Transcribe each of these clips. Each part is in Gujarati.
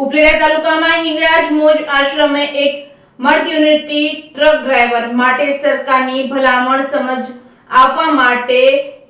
ઉપલેટા તાલુકામાં હિંગળાજ મોજ આશ્રમે એક મર્દ યુનિટી ટ્રક ડ્રાઈવર માટે સરકારની ભલામણ સમજ આપવા માટે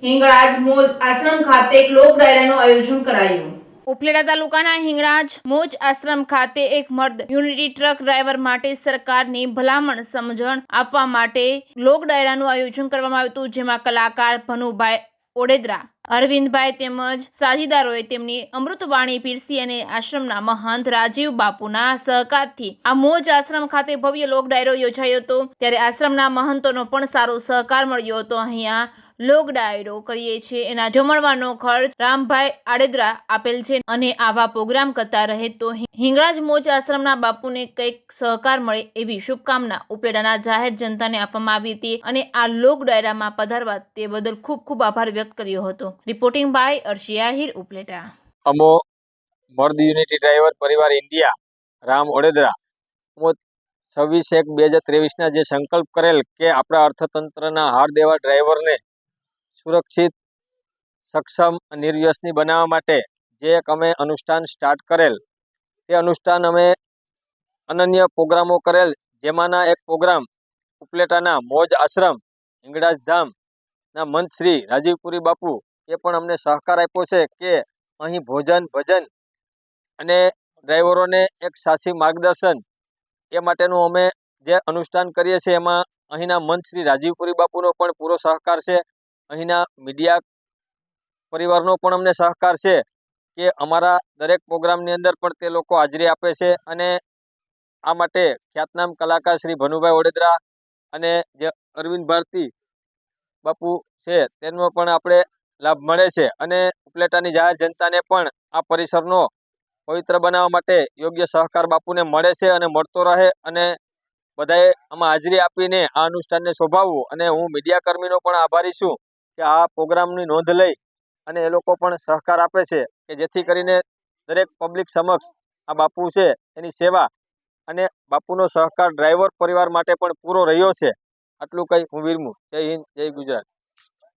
હિંગળાજ મોજ આશ્રમ ખાતે એક લોક ડાયરાનું આયોજન કરાયું। ઉપલેટા તાલુકાના હિંગળાજ મોજ આશ્રમ ખાતે એક મર્દ યુનિટી ટ્રક ડ્રાઈવર માટે સરકારની ભલામણ સમજણ આપવા માટે લોક ડાયરાનું આયોજન કરવામાં આવ્યું હતું, જેમાં કલાકાર ભનુભાઈ ઓડેદરા, અરવિંદભાઈ તેમજ સાથીદારોએ તેમની અમૃતવાણી પીરસી અને આશ્રમના મહંત રાજીવ બાપુના સહકારથી આ મોજ આશ્રમ ખાતે ભવ્ય લોક ડાયરો યોજાયો હતો। ત્યારે આશ્રમના મહંતોનો પણ સારો સહકાર મળ્યો હતો। અહીંયા લોક ડાયરો કરીએ છીએ એના જમણવાનો ખર્ચ રામભાઈ આડેદરા આપેલ છે અને આવા પ્રોગ્રામ કરતા રહે તો હિંગળાજ મોજ આશ્રમના બાપુને કંઈક સહકાર મળે એવી શુભકામના ઉપલેટાના જાહેર જનતાને આપવામાં આવી હતી અને આ લોક ડાયરામાં પધારવા તે બદલ ખૂબ ખૂબ આભાર વ્યક્ત કર્યો હતો। Reporting by Arshi Ahir, Upleta. અમો મર્દ યુનિટી ડ્રાઈવર પરિવાર ઇન્ડિયા રામ ઓડેદરા 26/1/2023 જે સંકલ્પ કરેલ કે આપણા અર્થતંત્રના હાર દેવા ડ્રાઈવરને સુરક્ષિત, સક્ષમ, નિર્વ્યસની બનાવવા માટે જે એક અમે અનુષ્ઠાન સ્ટાર્ટ કરેલ તે અનુષ્ઠાન અમે અનન્ય પ્રોગ્રામો કરેલ, જેમાંના એક પ્રોગ્રામ ઉપલેટાના મોજ આશ્રમ હિંગળાજ ધામના મંત શ્રી રાજીવપુરી બાપુ એ પણ અમને સહકાર આપ્યો છે કે અહીં ભોજન, ભજન અને ડ્રાઈવરોને એક સાચી માર્ગદર્શન એ માટેનું અમે જે અનુષ્ઠાન કરીએ છીએ એમાં અહીંના મંત શ્રી રાજીવપુરી બાપુનો પણ પૂરો સહકાર છે। અહીંના મીડિયા પરિવારનો પણ અમને સહકાર છે કે અમારા દરેક પ્રોગ્રામની અંદર પણ તે લોકો હાજરી આપે છે અને આ માટે ખ્યાતનામ કલાકાર શ્રી ભનુભાઈ ઓડેદરા અને જે અરવિંદ ભારતી બાપુ છે તેનો પણ આપણે લાભ મળે છે અને ઉપલેટાની જાહેર જનતાને પણ આ પરિસરનો પવિત્ર બનાવવા માટે યોગ્ય સહકાર બાપુને મળે છે અને મળતો રહે અને બધાએ આમાં હાજરી આપીને આ અનુષ્ઠાનને શોભાવવું। અને હું મીડિયા કર્મીનો પણ આભારી છું કે આ પ્રોગ્રામની નોંધ લઈ અને એ લોકો પણ સહકાર આપે છે કે જેથી કરીને દરેક પબ્લિક સમક્ષ આ બાપુ છે એની સેવા અને બાપુનો સહકાર ડ્રાઈવર પરિવાર માટે પણ પૂરો રહ્યો છે। આટલું કંઈ હું વિરમું। જય હિન્દ, જય ગુજરાત।